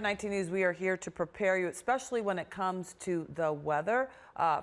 19 News, we are here to prepare you, especially when it comes to the weather.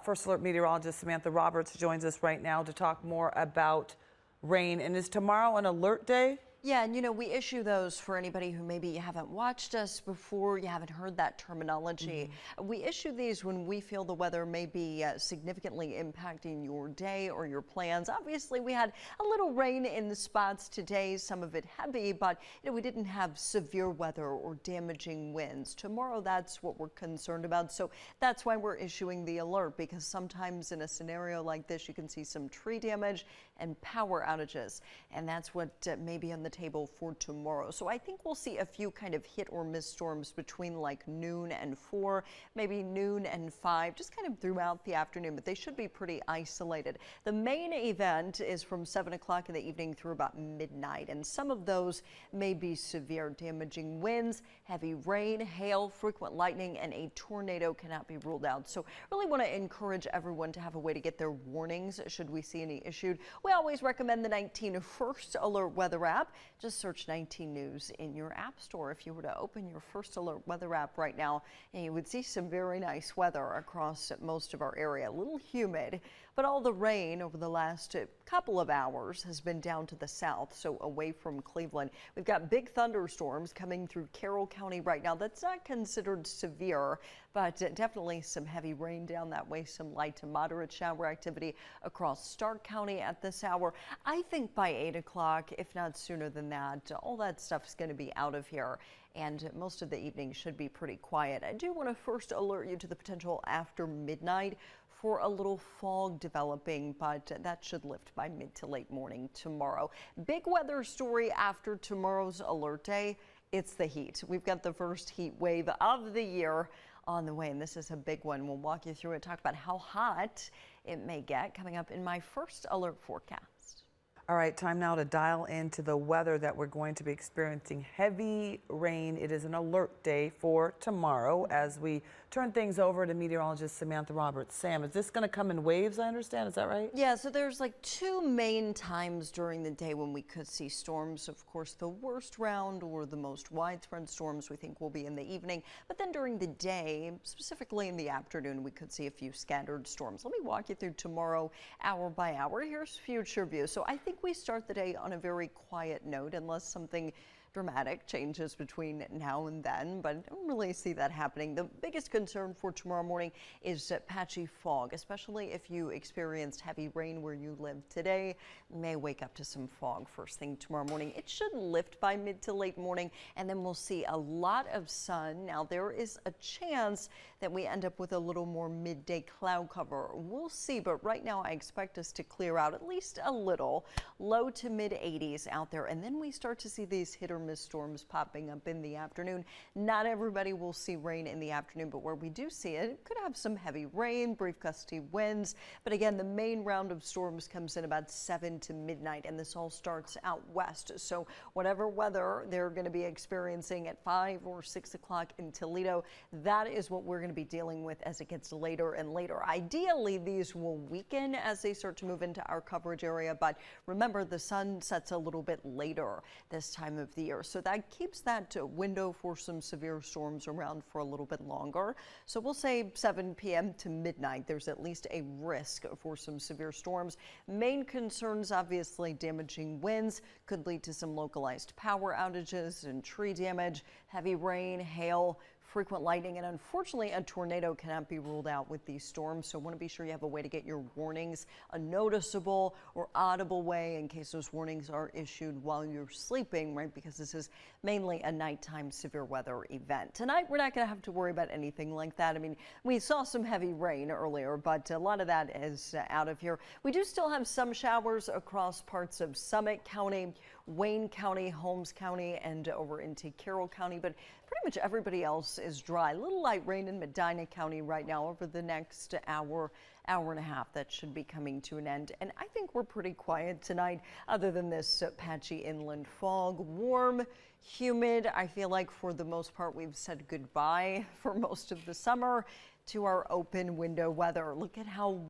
First Alert meteorologist Samantha Roberts joins us right now to talk more about rain. And is tomorrow an alert day? Yeah, and we issue those for anybody who maybe haven't watched us before, you haven't heard that terminology. We issue these when we feel the weather may be significantly impacting your day or your plans. Obviously, we had a little rain in the spots today, some of it heavy, but we didn't have severe weather or damaging winds. Tomorrow, that's what we're concerned about. So that's why we're issuing the alert, because sometimes in a scenario like this, you can see some tree damage and power outages. And that's what may be on the table for tomorrow. So I think we'll see a few kind of hit or miss storms between like noon and 4, maybe noon and 5, just kind of throughout the afternoon, but they should be pretty isolated. The main event is from 7 o'clock in the evening through about midnight, and some of those may be severe. Damaging winds, heavy rain, hail, frequent lightning, and a tornado cannot be ruled out. So really want to encourage everyone to have a way to get their warnings should we see any issued. We always recommend the 19 First Alert weather app. Just search 19 News in your app store. If you were to open your First Alert weather app right now, and you would see some very nice weather across most of our area. A little humid, but all the rain over the last couple of hours has been down to the south, so away from Cleveland. We've got big thunderstorms coming through Carroll County right now. That's not considered severe, but definitely some heavy rain down that way, some light to moderate shower activity across Stark County at this hour. I think by 8 o'clock, if not sooner than that, all that stuff is going to be out of here, and most of the evening should be pretty quiet. I do want to first alert you to the potential after midnight for a little fog developing, but that should lift by mid to late morning tomorrow. Big weather story after tomorrow's alert day. It's the heat. We've got the first heat wave of the year on the way, and this is a big one. We'll walk you through it, talk about how hot it may get coming up in my first alert forecast. All right, time now to dial into the weather that we're going to be experiencing. Heavy rain. It is an alert day for tomorrow as we turn things over to meteorologist Samantha Roberts. Sam, is this going to come in waves, I understand? Is that right? Yeah, so there's like two main times during the day when we could see storms. Of course, the worst round or the most widespread storms we think will be in the evening. But then during the day, specifically in the afternoon, we could see a few scattered storms. Let me walk you through tomorrow hour by hour. Here's future view. So I think we start the day on a very quiet note, unless something dramatic changes between now and then, but I don't really see that happening. The biggest concern for tomorrow morning is patchy fog, especially if you experienced heavy rain where you live today. You may wake up to some fog first thing tomorrow morning. It should lift by mid to late morning, and then we'll see a lot of sun. Now, there is a chance that we end up with a little more midday cloud cover. We'll see, but right now I expect us to clear out at least a little, low to mid 80s out there, and then we start to see these hit or miss storms popping up in the afternoon. Not everybody will see rain in the afternoon, but where we do see it, it could have some heavy rain, brief gusty winds. But again, the main round of storms comes in about 7 to midnight, and this all starts out west. So whatever weather they're going to be experiencing at 5 or 6 o'clock in Toledo, that is what we're going to be dealing with as it gets later and later. Ideally, these will weaken as they start to move into our coverage area, but remember, the sun sets a little bit later this time of the year. So that keeps that window for some severe storms around for a little bit longer. So we'll say 7 p.m. to midnight, there's at least a risk for some severe storms. Main concerns, obviously, damaging winds could lead to some localized power outages and tree damage, heavy rain, hail, frequent lightning, and unfortunately a tornado cannot be ruled out with these storms. So want to be sure you have a way to get your warnings a noticeable or audible way in case those warnings are issued while you're sleeping, right? Because this is mainly a nighttime severe weather event. Tonight, we're not going to have to worry about anything like that. I mean, we saw some heavy rain earlier, but a lot of that is out of here. We do still have some showers across parts of Summit County, Wayne County, Holmes County, and over into Carroll County, but pretty much everybody else is dry. A little light rain in Medina County right now over the next hour and a half. That should be coming to an end. And I think we're pretty quiet tonight, other than this patchy inland fog. Warm, humid. I feel like for the most part we've said goodbye for most of the summer to our open window weather. Look at how